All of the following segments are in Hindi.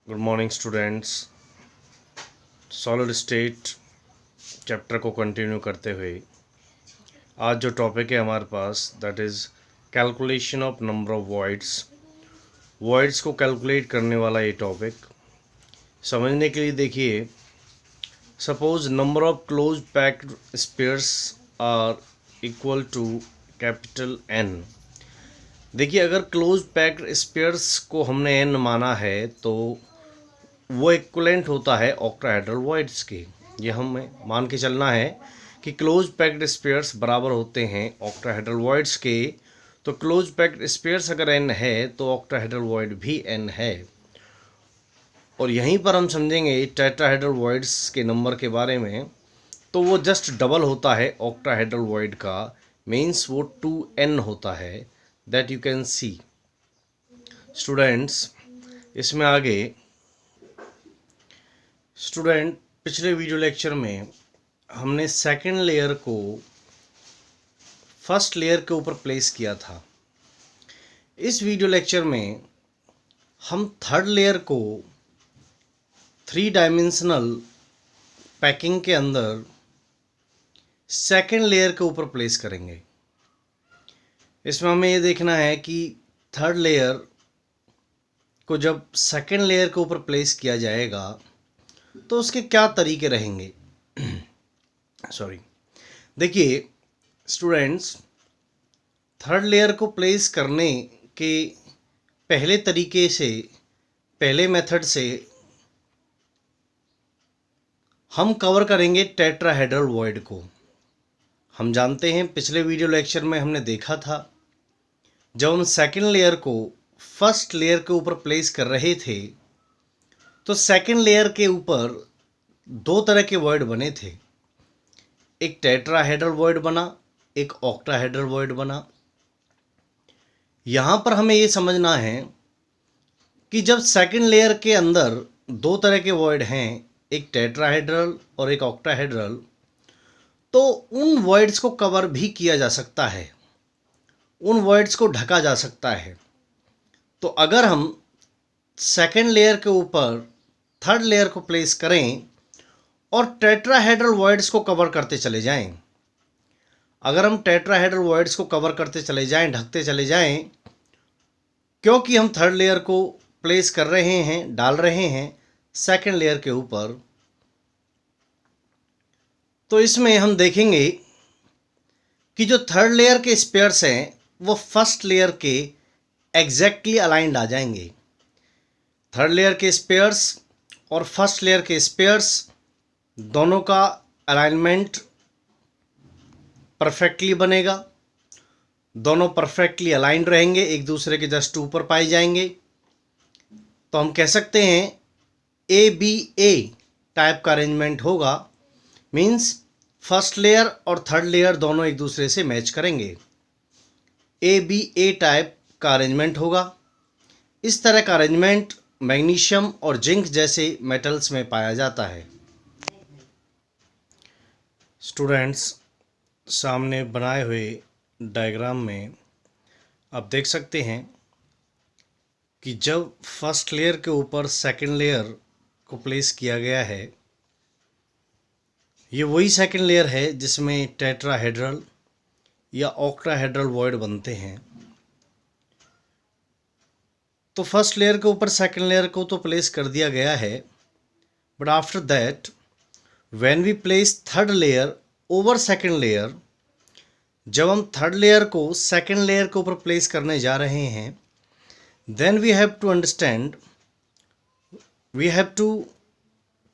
Good morning students. Solid state chapter को कंटिन्यू करते हुए आज जो टॉपिक है हमारे पास that is calculation of number of voids को कैलकुलेट करने वाला ये टॉपिक समझने के लिए देखिए। Suppose number of close packed spheres are equal to capital N. देखिए, अगर क्लोज पैक्ड स्पेयर्स को हमने एन माना है तो वो इक्वलेंट होता है ऑक्टाहेड्रल वॉइड्स के। ये हमें मान के चलना है कि क्लोज पैक्ड स्पेयर्स बराबर होते हैं ऑक्टाहेड्रल वॉइड्स के। तो क्लोज पैक्ड स्पेयर्स अगर एन है तो ऑक्टाहेड्रल वॉइड भी एन है। और यहीं पर हम समझेंगे टेट्राहेड्रल वॉइड्स के नंबर के बारे में, तो वो जस्ट डबल होता है ऑक्टाहेड्रल वॉइड का, मीन्स वो 2n होता है। That you can see students. इसमें आगे स्टूडेंट पिछले वीडियो लेक्चर में हमने सेकंड लेयर को फर्स्ट लेयर के ऊपर प्लेस किया था। इस वीडियो लेक्चर में हम थर्ड लेयर को 3 डायमेंशनल पैकिंग के अंदर सेकंड लेयर के ऊपर प्लेस करेंगे। इसमें हमें ये देखना है कि थर्ड लेयर को जब सेकंड लेयर के ऊपर प्लेस किया जाएगा तो उसके क्या तरीके रहेंगे। सॉरी, देखिए स्टूडेंट्स, थर्ड लेयर को प्लेस करने के पहले तरीके से, पहले मेथड से हम कवर करेंगे टेट्राहेड्रल वॉइड को। हम जानते हैं पिछले वीडियो लेक्चर में हमने देखा था, जब हम सेकंड लेयर को फर्स्ट लेयर के ऊपर प्लेस कर रहे थे तो सेकंड लेयर के ऊपर 2 तरह के वॉइड बने थे। एक टेट्राहेड्रल वॉइड बना, एक ऑक्टाहेड्रल वॉइड बना। यहाँ पर हमें ये समझना है कि जब सेकंड लेयर के अंदर 2 तरह के वॉइड हैं, एक टेट्राहेड्रल और एक ऑक्टाहेड्रल, तो उन वॉइड्स को कवर भी किया जा सकता है, उन वॉइड्स को ढका जा सकता है। तो अगर हम सेकंड लेयर के ऊपर थर्ड लेयर को प्लेस करें और टेट्राहेड्रल वॉइड्स को कवर करते चले जाएं, अगर हम टेट्राहेड्रल वॉइड्स को कवर करते चले जाएं, ढकते चले जाएं, क्योंकि हम थर्ड लेयर को प्लेस कर रहे हैं, डाल रहे हैं सेकंड लेयर के ऊपर, तो इसमें हम देखेंगे कि जो थर्ड लेयर के स्पेयर्स हैं वो फर्स्ट लेयर के एग्जैक्टली अलाइंड आ जाएंगे। थर्ड लेयर के स्पेयर्स और फर्स्ट लेयर के स्पेयर्स दोनों का अलाइनमेंट परफेक्टली बनेगा, दोनों परफेक्टली अलाइंड रहेंगे, एक दूसरे के जस्ट ऊपर पाए जाएंगे। तो हम कह सकते हैं ABA टाइप का अरेंजमेंट होगा, मीन्स फर्स्ट लेयर और थर्ड लेयर दोनों एक दूसरे से मैच करेंगे। ABA टाइप का अरेंजमेंट होगा। इस तरह का अरेंजमेंट मैग्नीशियम और जिंक जैसे मेटल्स में पाया जाता है। स्टूडेंट्स, सामने बनाए हुए डायग्राम में आप देख सकते हैं कि जब फर्स्ट लेयर के ऊपर सेकंड लेयर को प्लेस किया गया है, ये वही सेकंड लेयर है जिसमें टेट्राहेड्रल या ऑक्टाहेड्रल वॉइड बनते हैं। तो फर्स्ट लेयर के ऊपर सेकंड लेयर को तो प्लेस कर दिया गया है, but after that when we place third layer over second layer, जब हम थर्ड लेयर को सेकंड लेयर के ऊपर प्लेस करने जा रहे हैं, then we have to understand, we have to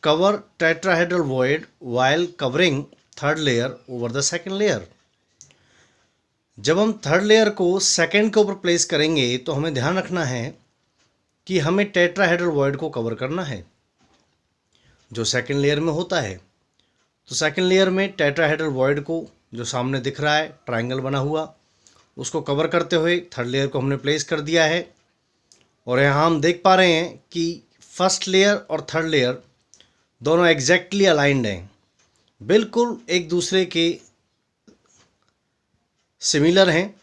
cover tetrahedral void while covering third layer over the second layer. जब हम थर्ड लेयर को सेकंड के ऊपर प्लेस करेंगे तो हमें ध्यान रखना है कि हमें टेट्राहेड्रल वॉइड को कवर करना है जो सेकंड लेयर में होता है। तो सेकंड लेयर में टेट्राहेड्रल वॉइड को, जो सामने दिख रहा है ट्रायंगल बना हुआ, उसको कवर करते हुए थर्ड लेयर को हमने प्लेस कर दिया है। और यहाँ हम देख पा रहे हैं कि फर्स्ट लेयर और थर्ड लेयर दोनों एग्जैक्टली अलाइंड हैं, बिल्कुल एक दूसरे के सिमिलर हैं।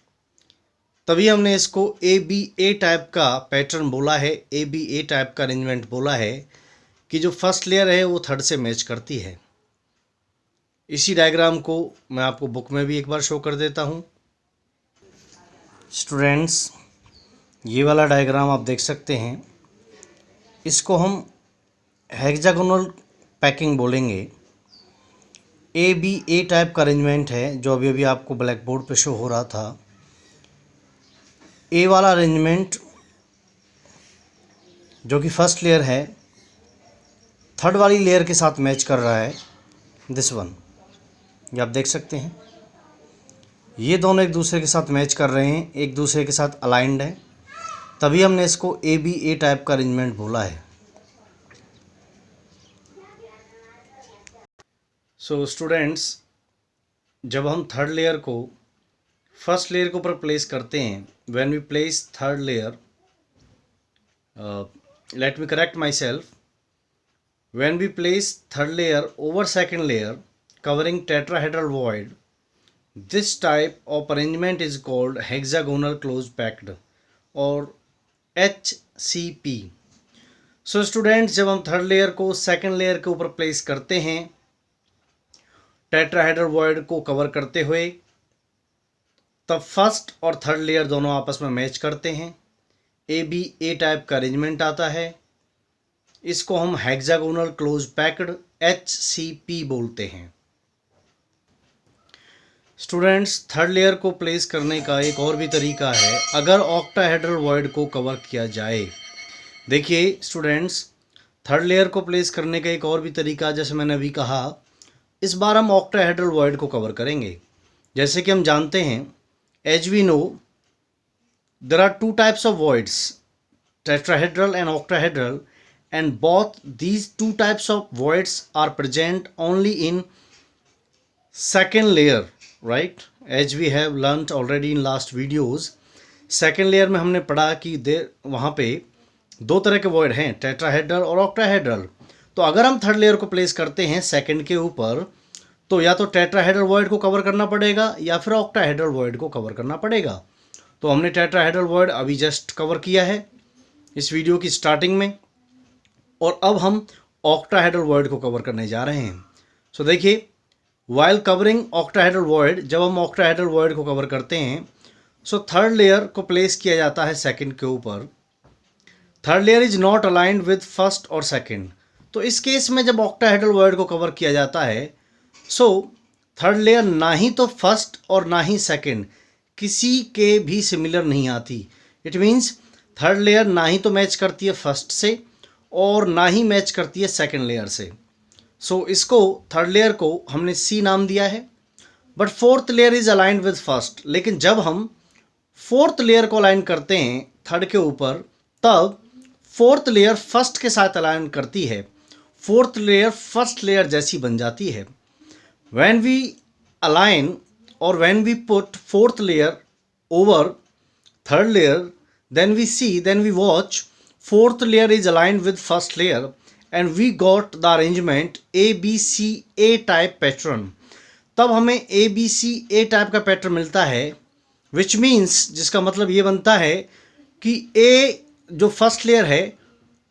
तभी हमने इसको ABA टाइप का पैटर्न बोला है, ABA टाइप का अरेंजमेंट बोला है कि जो फर्स्ट लेयर है वो थर्ड से मैच करती है। इसी डायग्राम को मैं आपको बुक में भी एक बार शो कर देता हूँ। स्टूडेंट्स, ये वाला डायग्राम आप देख सकते हैं, इसको हम हेक्सागोनल पैकिंग बोलेंगे। ABA टाइप का अरेंजमेंट है जो अभी अभी आपको ब्लैक बोर्ड पे शो हो रहा था। ए वाला अरेंजमेंट जो कि फर्स्ट लेयर है, थर्ड वाली लेयर के साथ मैच कर रहा है, दिस वन। ये आप देख सकते हैं, ये दोनों एक दूसरे के साथ मैच कर रहे हैं, एक दूसरे के साथ अलाइंड हैं, तभी हमने इसको ABA टाइप का अरेंजमेंट बोला है। सो स्टूडेंट्स, जब हम थर्ड लेयर को फर्स्ट लेयर के ऊपर प्लेस करते हैं, when we place third layer, let me correct myself, when we place third layer over second layer covering tetrahedral void, this type of arrangement is called hexagonal closed packed or HCP. So students, जब हम थर्ड लेयर को सेकेंड लेयर के ऊपर प्लेस करते हैं टेट्राहेड्रल वॉइड को कवर करते हुए, तब फर्स्ट और थर्ड लेयर दोनों आपस में मैच करते हैं, ABA टाइप का अरेंजमेंट आता है। इसको हम हेक्सागोनल क्लोज पैक्ड HCP बोलते हैं। स्टूडेंट्स, थर्ड लेयर को प्लेस करने का एक और भी तरीका है अगर ऑक्टाहेड्रल वॉइड को कवर किया जाए। देखिए स्टूडेंट्स, थर्ड लेयर को प्लेस करने का एक और भी तरीका, जैसे मैंने अभी कहा, इस बार हम ऑक्टाहेड्रल वॉइड को कवर करेंगे। जैसे कि हम जानते हैं, as we know, there are two types of voids, tetrahedral and octahedral, and both these two types of voids are present only in second layer, right? As we have learnt already in last videos, second layer में हमने पढ़ा कि वहाँ पे दो तरह के वॉइड हैं, टेट्राहेड्रल और ऑक्टाहेड्रल। तो अगर हम थर्ड लेयर को प्लेस करते हैं सेकेंड के ऊपर, तो या तो टेट्राहेड्रल वॉइड को कवर करना पड़ेगा या फिर ऑक्टाहेड्रल वॉइड को कवर करना पड़ेगा। तो हमने टेट्राहेड्रल वॉइड अभी जस्ट कवर किया है इस वीडियो की स्टार्टिंग में, और अब हम ऑक्टाहेड्रल वॉइड को कवर करने जा रहे हैं। सो देखिए, वाइल कवरिंग ऑक्टाहेड्रल वॉइड, जब हम ऑक्टाहेड्रल वॉइड को कवर करते हैं, सो थर्ड लेयर को प्लेस किया जाता है सेकंड के ऊपर। Third layer is not aligned with first और सेकंड। तो इस केस में जब ऑक्टाहेड्रल वॉइड को कवर किया जाता है, सो थर्ड लेयर ना ही तो फर्स्ट और ना ही सेकंड किसी के भी सिमिलर नहीं आती। इट मीन्स थर्ड लेयर ना ही तो मैच करती है फर्स्ट से और ना ही मैच करती है सेकंड लेयर से। सो इसको थर्ड लेयर को हमने C नाम दिया है, but fourth layer is aligned with first. लेकिन जब हम फोर्थ लेयर को अलाइन करते हैं थर्ड के ऊपर, तब फोर्थ लेयर फर्स्ट के साथ अलाइन करती है, फोर्थ लेयर फर्स्ट लेयर जैसी बन जाती है। व्हेन वी अलाइन और when we put fourth layer over third layer, then we watch fourth layer is aligned with first layer and we got the arrangement ABCA type pattern। तब हमें ABCA टाइप का पैटर्न मिलता है, which means, जिसका मतलब ये बनता है कि A जो फर्स्ट लेयर है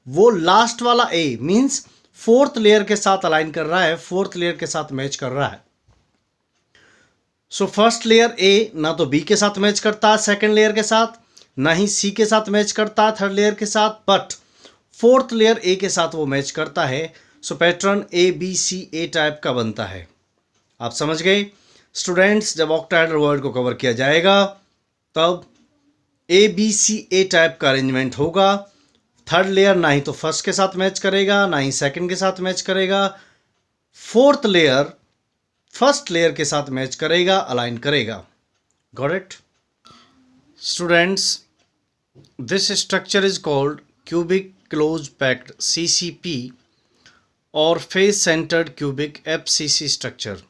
वो लास्ट वाला A मीन्स फोर्थ लेयर के साथ अलाइन कर रहा है, फोर्थ लेयर के साथ मैच कर रहा है। सो फर्स्ट लेयर A ना तो B के साथ मैच करता है सेकेंड लेयर के साथ, ना ही C के साथ मैच करता है थर्ड लेयर के साथ, बट फोर्थ लेयर A के साथ वो मैच करता है। सो पैटर्न ABCA टाइप का बनता है। आप समझ गए स्टूडेंट्स, जब ऑक्टाहेड्रल वॉइड को कवर किया जाएगा तब ABCA टाइप का अरेंजमेंट होगा। थर्ड लेयर ना ही तो फर्स्ट के साथ मैच करेगा ना ही सेकंड के साथ मैच करेगा, फोर्थ लेयर फर्स्ट लेयर के साथ मैच करेगा, अलाइन करेगा। Got it students? This structure is called cubic close packed CCP और face centred cubic FCC structure.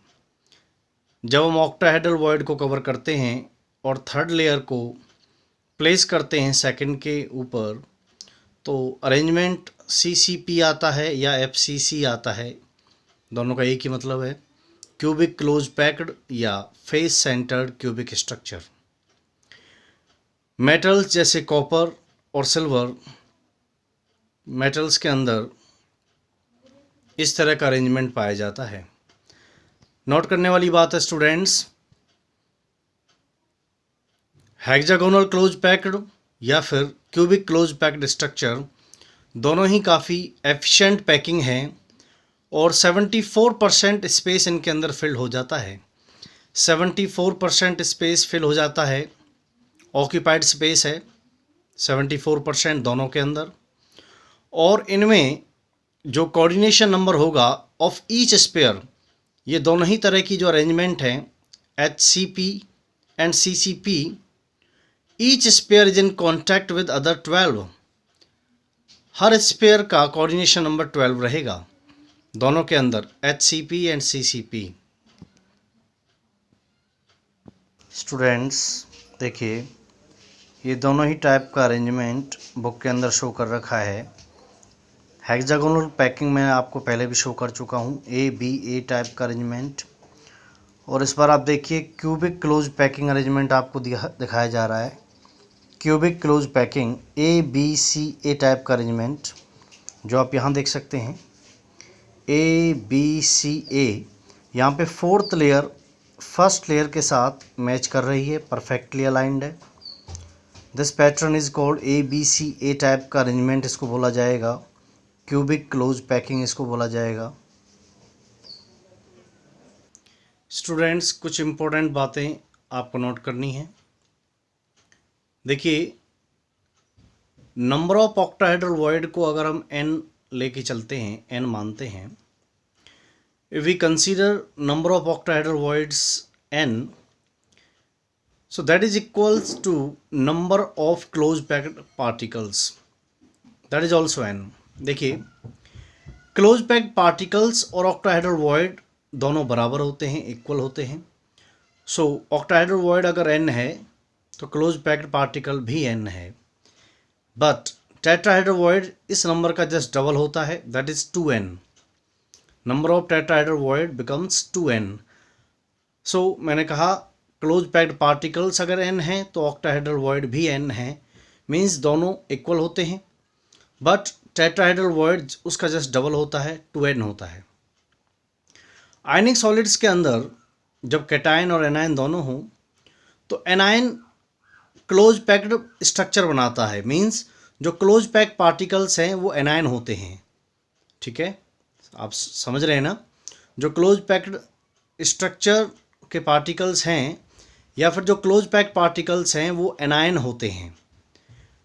जब हम ऑक्टाहेड्रल वॉइड को कवर करते हैं और थर्ड लेयर को प्लेस करते हैं सेकंड के ऊपर, तो अरेंजमेंट CCP आता है या FCC आता है, दोनों का एक ही मतलब है, क्यूबिक क्लोज पैक्ड या face centred cubic structure. Metals जैसे कॉपर और सिल्वर मेटल्स के अंदर इस तरह का अरेंजमेंट पाया जाता है। नोट करने वाली बात है स्टूडेंट्स, हेक्सागोनल क्लोज पैक्ड या फिर क्यूबिक क्लोज पैक्ड स्ट्रक्चर दोनों ही काफ़ी एफिशिएंट पैकिंग है और 74% स्पेस इनके अंदर फिल हो जाता है। 74% स्पेस फिल हो जाता है, ऑक्यूपाइड स्पेस है 74% दोनों के अंदर। और इनमें जो कोऑर्डिनेशन नंबर होगा ऑफ ईच स्पेयर, ये दोनों ही तरह की जो अरेंजमेंट है HCP and CCP, each sphere is in contact with other 12। हर स्पेयर का कोऑर्डिनेशन नंबर 12 रहेगा दोनों के अंदर, HCP एंड CCP। स्टूडेंट्स देखिए, ये दोनों ही टाइप का अरेंजमेंट बुक के अंदर शो कर रखा है। हेक्सागोनल पैकिंग में आपको पहले भी शो कर चुका हूँ, A टाइप का अरेंजमेंट। और इस बार आप देखिए क्यूबिक क्लोज पैकिंग अरेंजमेंट आपको दिखाया जा रहा है। Cubic close packing A type का अरेंजमेंट जो आप यहाँ देख सकते हैं, A यहाँ पे फोर्थ लेयर फर्स्ट लेयर के साथ मैच कर रही है, परफेक्टली अलाइंड है। This pattern is called A type का अरेंजमेंट इसको बोला जाएगा, क्यूबिक क्लोज पैकिंग इसको बोला जाएगा। स्टूडेंट्स कुछ इम्पोर्टेंट बातें आपको नोट करनी है। देखिए, नंबर ऑफ ऑक्टाहेड्रल वॉइड को अगर हम n लेके चलते हैं, n मानते हैं, if we consider number of octahedral voids n, so that is equals to number of close packed particles, that is also n। देखिए, क्लोज पैक्ड पार्टिकल्स और ऑक्टाहेड्रल वॉइड दोनों बराबर होते हैं, इक्वल होते हैं। सो ऑक्टाहेड्रल वॉइड अगर n है तो क्लोज पैक्ड पार्टिकल भी n है, बट टेट्राहेड्रल वॉइड इस नंबर का जस्ट डबल होता है, that is 2n। Number of tetrahedral void becomes 2n। सो मैंने कहा क्लोज पैक्ड पार्टिकल्स अगर n है तो ऑक्टाहेड्रल वॉइड भी n है, मीन्स दोनों इक्वल होते हैं। बट टेट्राहेड्रल वॉइड उसका जस्ट डबल होता है, 2n होता है। आयनिक सॉलिड्स के अंदर जब कैटायन और एनायन दोनों हों तो एनायन क्लोज पैक्ड स्ट्रक्चर बनाता है, मीन्स जो क्लोज पैक्ड पार्टिकल्स हैं वो एनायन होते हैं। ठीक है, आप समझ रहे हैं ना, जो क्लोज पैक्ड स्ट्रक्चर के पार्टिकल्स हैं या फिर जो क्लोज पैक्ड पार्टिकल्स हैं वो एनायन होते हैं।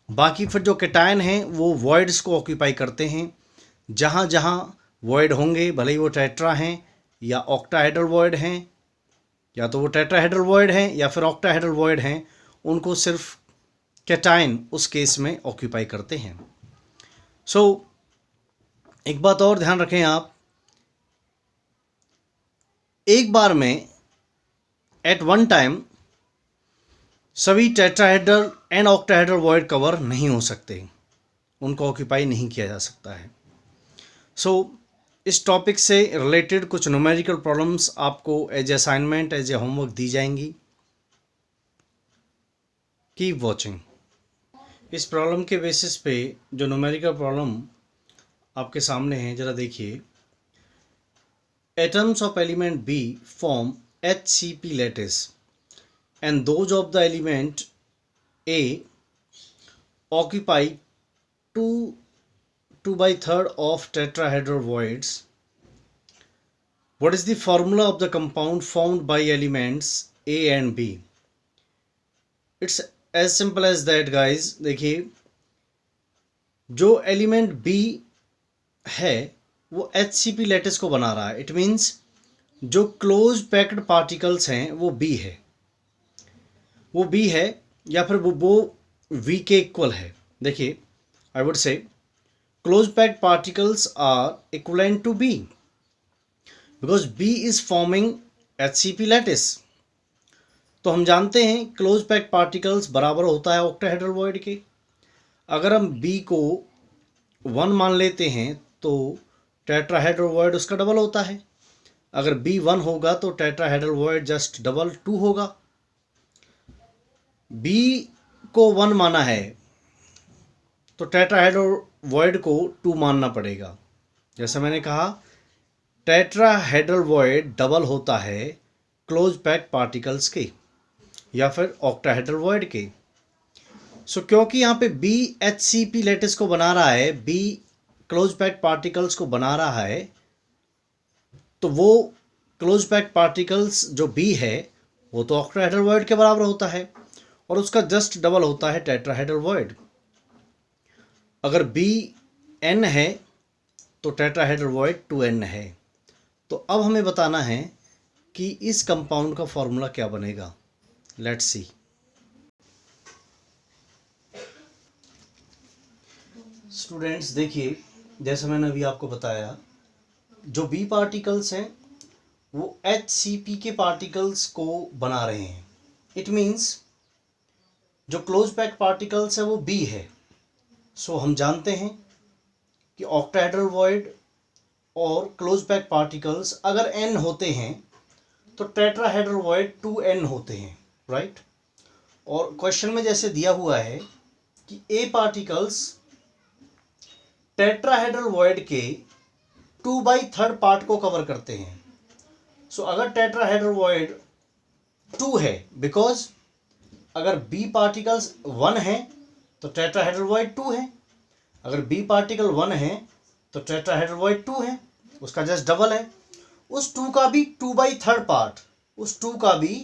बाकी फिर जो कैटायन हैं वो वॉइड्स को ऑक्यूपाई करते हैं। जहाँ जहाँ वॉइड होंगे, भले ही वो टेट्रा हैं या ऑक्टाहेड्रल वॉइड हैं, या तो वो टेट्राहेड्रल वॉइड हैं या फिर ऑक्टाहेड्रल वॉइड हैं, उनको सिर्फ कैटायन उस केस में ऑक्यूपाई करते हैं। सो एक बात और ध्यान रखें आप, एक बार में एट वन टाइम सभी tetrahedral and octahedral void cover नहीं हो सकते, उनको ऑक्यूपाई नहीं किया जा सकता है। सो इस टॉपिक से रिलेटेड कुछ न्यूमेरिकल प्रॉब्लम्स आपको as assignment, as a homework दी जाएंगी। Keep watching. इस प्रॉब्लम के बेसिस पे जो न्यूमेरिकल प्रॉब्लम आपके सामने है, जरा देखिए। Atoms of element B form HCP lattice and those of the element A occupy 2/3 of tetrahedral voids. What is the formula of the compound formed by elements A and B? It's as simple as that guys। देखिए, जो एलिमेंट B है वो HCP लैटिस को बना रहा है, इट मीन्स जो क्लोज पैक्ड पार्टिकल्स हैं वो B है, वो B है या फिर वो V के इक्वल है। देखिए, I would say close packed particles are equivalent to B because B is forming HCP lattice. तो हम जानते हैं क्लोज पैक्ड पार्टिकल्स बराबर होता है ऑक्टाहेड्रल वॉइड के। अगर हम B को 1 मान लेते हैं तो टेट्राहेड्रल वॉइड उसका डबल होता है। अगर B 1 होगा तो टेट्राहेड्रल वॉइड जस्ट डबल 2 होगा। B को 1 माना है तो टेट्राहेड्रल वॉइड को 2 मानना पड़ेगा। जैसे मैंने कहा टेट्राहेड्रल वॉइड डबल होता है क्लोज पैक्ड पार्टिकल्स के या फिर ऑक्टाहेड्रल वॉइड के। सो क्योंकि यहाँ पे BHCP लैटिस को बना रहा है, B क्लोज पैक्ड पार्टिकल्स को बना रहा है, तो वो क्लोज पैक्ड पार्टिकल्स जो B है वो तो ऑक्टाहेड्रल वॉइड के बराबर होता है और उसका जस्ट डबल होता है टेट्राहेड्रल वॉइड। अगर B N है तो टेट्राहेड्रल वॉइड 2N है। तो अब हमें बताना है कि इस कंपाउंड का फॉर्मूला क्या बनेगा। Let's see. स्टूडेंट्स देखिए, जैसे मैंने अभी आपको बताया, जो B पार्टिकल्स हैं वो HCP के पार्टिकल्स को बना रहे हैं। इट मीन्स जो क्लोज पैक्ड पार्टिकल्स है वो B है। सो हम जानते हैं कि ऑक्टाहेड्रल वॉइड और क्लोज पैक्ड पार्टिकल्स अगर N होते हैं तो टेट्राहेड्रल वॉइड 2N होते हैं, राइट। और क्वेश्चन में जैसे दिया हुआ है कि A पार्टिकल्स टेट्राहेड्रल वॉइड के 2/3 पार्ट को कवर करते हैं। सो अगर टेट्राहेड्रल वॉइड 2 है, बिकॉज अगर B पार्टिकल्स 1 है तो टेट्राहेड्रल वॉइड 2 है, अगर B पार्टिकल 1 है तो टेट्राहेड्रल वॉइड 2 है, उसका जस्ट डबल है। उस 2 का भी 2/3 पार्ट, उस 2 का भी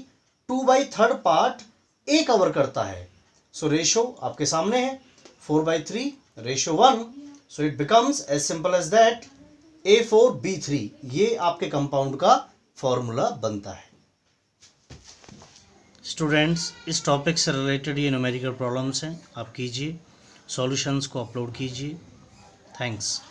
2/3 पार्ट A कवर करता है। सो रेशो आपके सामने है 4/3 ratio 1। So it becomes as simple as that A4B3। ये आपके कंपाउंड का फॉर्मूला बनता है। स्टूडेंट्स, इस टॉपिक से रिलेटेड ये न्यूमेरिकल प्रॉब्लम्स हैं, आप कीजिए, सॉल्यूशंस को अपलोड कीजिए। थैंक्स।